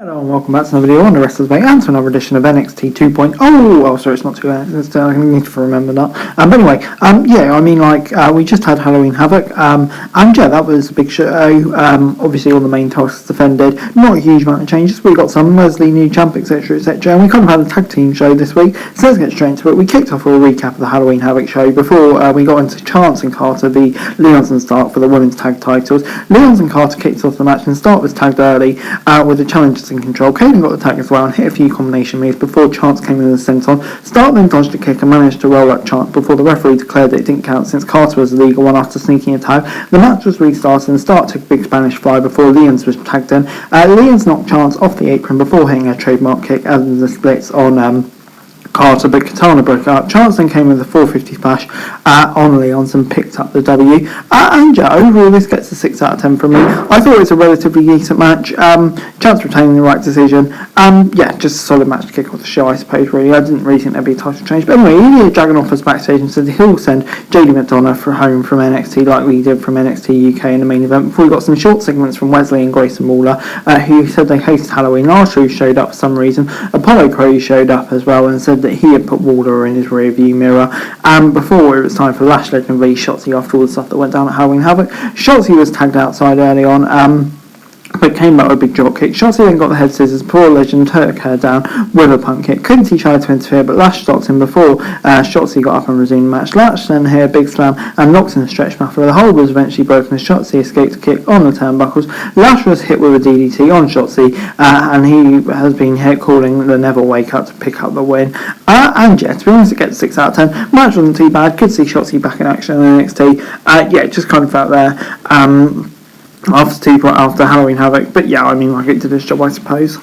Hello and welcome back to another video on the Wrestlers Way and to another edition of NXT 2.0. Oh, sorry, it's not 2. I need to remember that. But anyway, we just had Halloween Havoc, and yeah, that was a big show. Obviously, all the main tasks defended. Not a huge amount of changes. We got some Leslie, new champ, etc., etc. And we kind of had a tag team show this week. So let's get straight into it. We kicked off with a recap of the Halloween Havoc show before we got into Chance and Carter v Leons and Stark for the women's tag titles. Leons and Carter kicked off the match, and Stark was tagged early with the challengers in control. Kaden got the tag as well and hit a few combination moves before Chance came in the senton. Stark then dodged a kick and managed to roll up Chance before the referee declared that it didn't count since Carter was the legal one after sneaking a tag. The match was restarted and Stark took a big Spanish fly before Leons was tagged in. Leons knocked Chance off the apron before hitting a trademark kick as the splits on Carter, but Katana broke up. Chance then came with a 450 splash on Leons and picked up the W. And yeah, overall this gets a 6 out of 10 from me. I thought it was a relatively decent match. Chance retaining the right decision. Yeah, just a solid match to kick off the show, I suppose, really. I didn't really think there'd be a title change. But anyway, Ilya Dragunov was backstage and said he'll send JD McDonough for home from NXT like we did from NXT UK in the main event. Before we got some short segments from Wesley and Grayson Waller, who said they hosted Halloween. Archer showed up for some reason. Apollo Crews showed up as well and said that he had put Waller in his rear view mirror. Before it was time for Lash Legend v Shotzi after all the stuff that went down at Halloween Havoc. Shotzi was tagged outside early on, but came back with a big drop kick. Shotzi then got the head scissors. Poor Legend took her down with a punt kick. Couldn't tried to interfere, but Lash stopped him before Shotzi got up and resumed the match. Lash then hit a big slam and knocked in a stretch muffler. The hold was eventually broken as Shotzi escaped a kick on the turnbuckles. Lash was hit with a DDT on Shotzi, and he has been hit calling the Neville wake up to pick up the win. And yeah, to be honest, it gets 6 out of 10. Match wasn't too bad. Could see Shotzi back in action in NXT. Yeah, just kind of felt there. After Halloween Havoc, but yeah, I mean, like, it did its job, I suppose.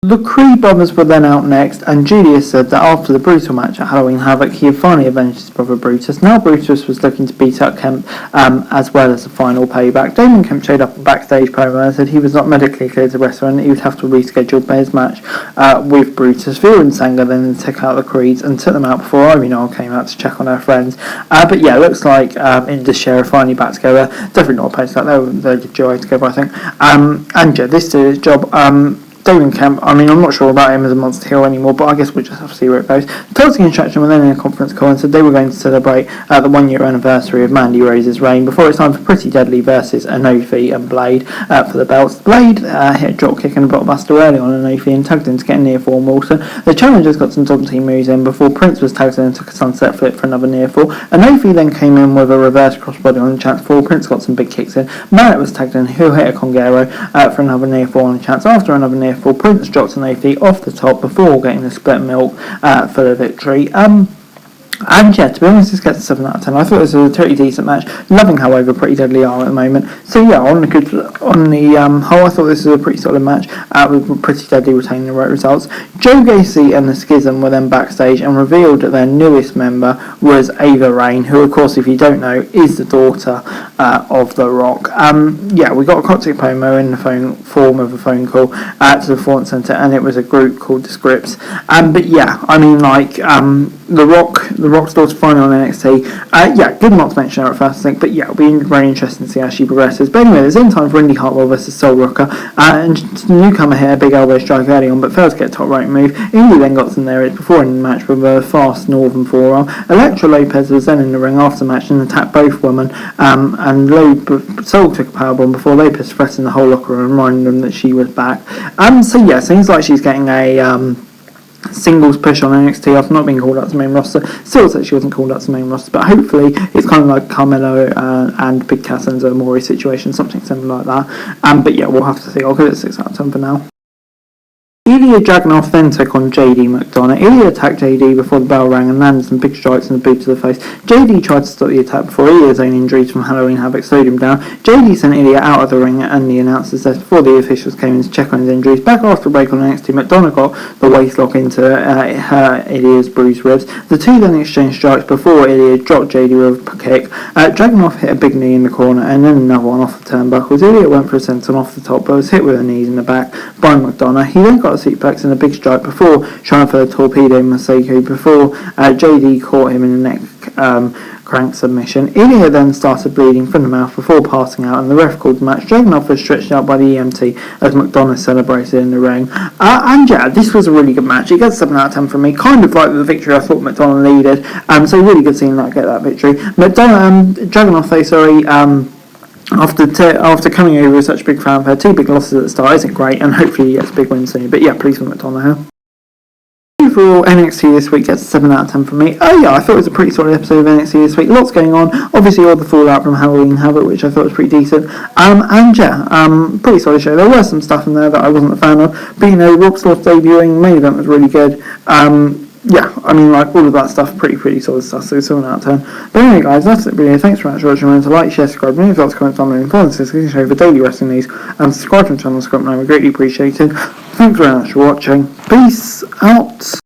The Creed brothers were then out next, and Julius said that after the brutal match at Halloween Havoc, he had finally avenged his brother Brutus. Now Brutus was looking to beat up Kemp as well as a final payback. Damon Kemp showed up a backstage promo and said he was not medically cleared to wrestle and he would have to reschedule his match with Brutus. Veer and Sanga then took out the Creeds and took them out before Ivy Nile came out to check on her friends. But yeah, it looks like Indus Share are finally back together. Definitely not a post like they're good joy together, I think. And yeah, this did its job. Damon Kemp, I mean, I'm not sure about him as a monster heel anymore, but I guess we'll just have to see where it goes. Toxic Instruction were then in a conference call and said they were going to celebrate the 1 year anniversary of Mandy Rose's reign before it's time for Pretty Deadly versus Anofi and Blade for the belts. Blade hit a drop kick and a blockbuster early on Anofi and tugged in to get a near fall Wilson. The challengers got some double team moves in before Prince was tagged in and took a sunset flip for another near fall. Anofi then came in with a reverse crossbody on the chance fall. Prince got some big kicks in. Mallet was tagged in, who hit a Congero for another near fall on the chance. After another near fall, Prince dropped Anofi off the top before getting the split milk for the victory. And yeah, to be honest, this gets a 7 out of 10. I thought it was a pretty decent match. Loving, however, Pretty Deadly are at the moment. So yeah, on the whole, I thought this was a pretty solid match with Pretty Deadly retaining the right results. Joe Gacy and the Schism were then backstage and revealed that their newest member was Ava Rain, who, of course, if you don't know, is the daughter of The Rock. Yeah, we got a contact promo in the form of a phone call to the Performance Center, and it was a group called The Scripts. But yeah, I mean, like, The Rock's daughter finally on NXT. Yeah, good not to mention her at first, I think, but yeah, it'll be very interesting to see how she progresses. But anyway, there's in time for Indy Hartwell versus Soul Rooker, and the newcomer hit a big elbow strike early on, but failed to get a top rope move. Indy then got some there before in the match with a fast northern forearm. Elektra Lopez was then in the ring after the match and attacked both women, and Soul took a powerbomb before Lopez threatened the whole locker room, reminding them that she was back. So yeah, seems like she's getting a singles push on NXT after not being called up to the main roster. Still said she wasn't called up to the main roster, but hopefully it's kind of like Carmelo and Big Cass and Mori situation, something similar like that. But yeah, we'll have to see. I'll give it a 6 out of 10 for now. Ilya Dragunov then took on JD McDonough. Ilya attacked JD before the bell rang and landed some big strikes and a boot to the face. JD tried to stop the attack before Ilya's own injuries from Halloween Havoc slowed him down. JD sent Ilya out of the ring and the announcers said before the officials came in to check on his injuries. Back after a break on NXT, McDonough got the waist lock into Ilya's bruised ribs. The two then exchanged strikes before Ilya dropped JD with a kick. Dragunov hit a big knee in the corner and then another one off the turnbuckles. Ilya went for a senton off the top but was hit with her knees in the back by McDonough. He then got a suplex and a big strike before trying for a torpedo Masako before JD caught him in the neck crank submission. Ilya then started bleeding from the mouth before passing out, and the ref called the match. Dragunov was stretched out by the EMT as McDonough celebrated in the ring. And yeah, this was a really good match. It gets 7 out of 10 from me. Kind of like the victory I thought McDonough needed. So really good seeing that get that victory. Dragunov though, after coming over with such a big fanfare, 2 big losses at the start isn't great, and hopefully he gets a big win soon. But yeah, please for McDonough here. Overall, NXT this week gets a 7 out of 10 from me. Oh yeah, I thought it was a pretty solid episode of NXT this week. Lots going on. Obviously, all the fallout from Halloween Havoc, which I thought was pretty decent. And yeah, pretty solid show. There was some stuff in there that I wasn't a fan of. But you know, Rockstar debuting, main event was really good. Yeah, I mean, like, all of that stuff, pretty solid stuff, so 7 out of 10. But anyway, guys, that's it for video. Thanks very much for watching. Remember to like, share, subscribe, leave thoughts, comments down below, and follow this show for daily wrestling news, and subscribe to the channel, subscribe, and I would greatly appreciate it. Thanks very much for watching. Peace out.